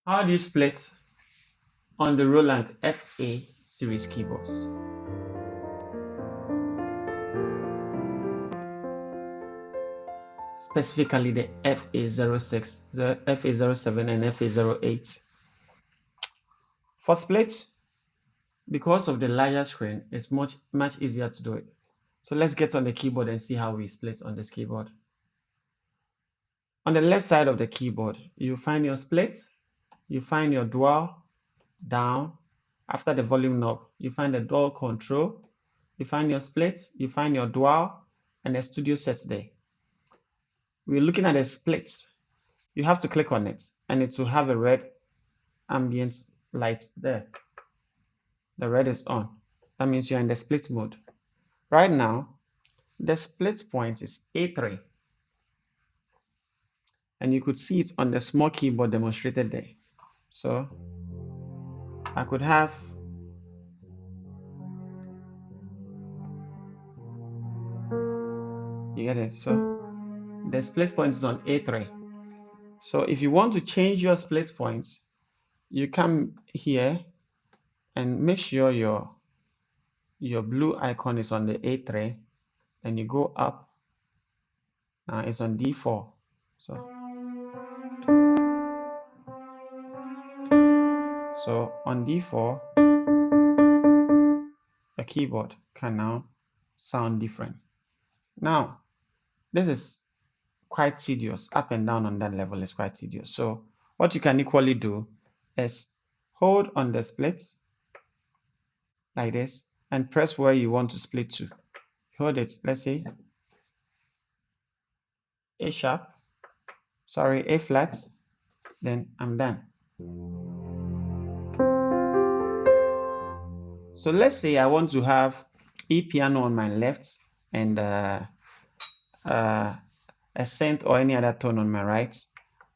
How do you split on the Roland FA Series Keyboards? Specifically the FA06, the FA07 and FA08. For split, because of the larger screen, it's much easier to do it. So let's get on the keyboard and see how we split on this keyboard. On the left side of the keyboard, you find your split, you find your dual down. After the volume knob, you find the dual control, you find your split, you find your dual, and the studio set there. We're looking at the split. You have to click on it, and it will have a red ambient light there. The red is on. That means you're in the split mode. Right now, the split point is A3. And you could see it on the small keyboard demonstrated there. So I could have you get it. So the split point is on A3. So if you want to change your split points, you come here and make sure your blue icon is on the A3, and you go up. Now it's on D4. So on D4, the keyboard can now sound different. Now, this is quite tedious. Up and down on that level is quite tedious. So what you can equally do is hold on the split like this and press where you want to split to. Hold it, let's say A sharp, sorry, A flat, then I'm done. So let's say I want to have E piano on my left and accent or any other tone on my right.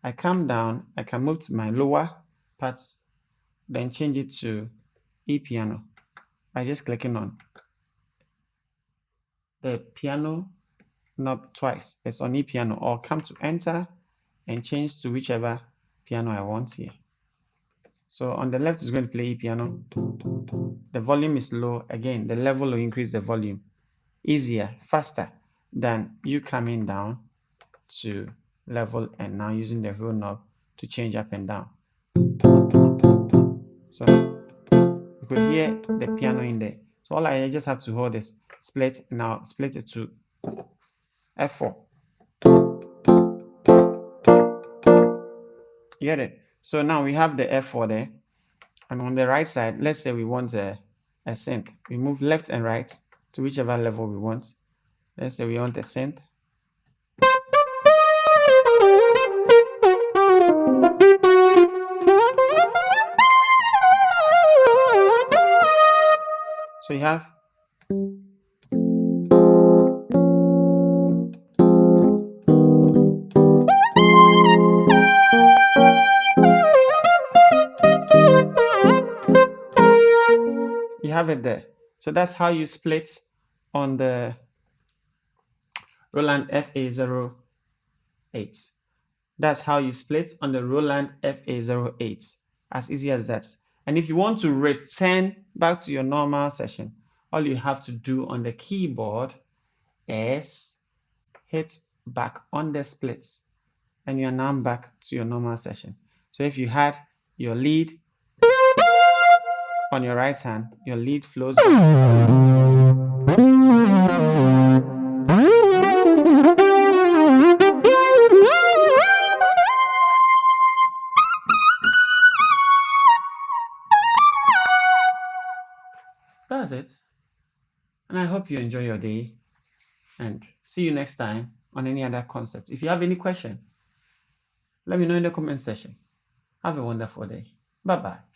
I come down, I can move to my lower part, then change it to E piano by just clicking on the piano knob twice. It's on E piano, or come to enter and change to whichever piano I want here. So on the left is going to play E piano. The volume is low. Again, the level will increase the volume. Easier, faster than you coming down to level and now using the whole knob to change up and down. So you could hear the piano in there. So all I just have to hold is split. Now split it to F4. You get it? So now we have the F4 there. And on the right side, let's say we want a synth. We move left and right to whichever level we want. Let's say we want a synth. So you have it there. So that's how you split on the Roland FA08. That's how you split on the Roland FA08. As easy as that. And if you want to return back to your normal session, all you have to do on the keyboard is hit back on the splits, and you're now back to your normal session. So if you had your lead on your right hand, your lead flows back. That's it. And I hope you enjoy your day, and see you next time on any other concept. If you have any question, let me know in the comment section. Have a wonderful day. Bye-bye.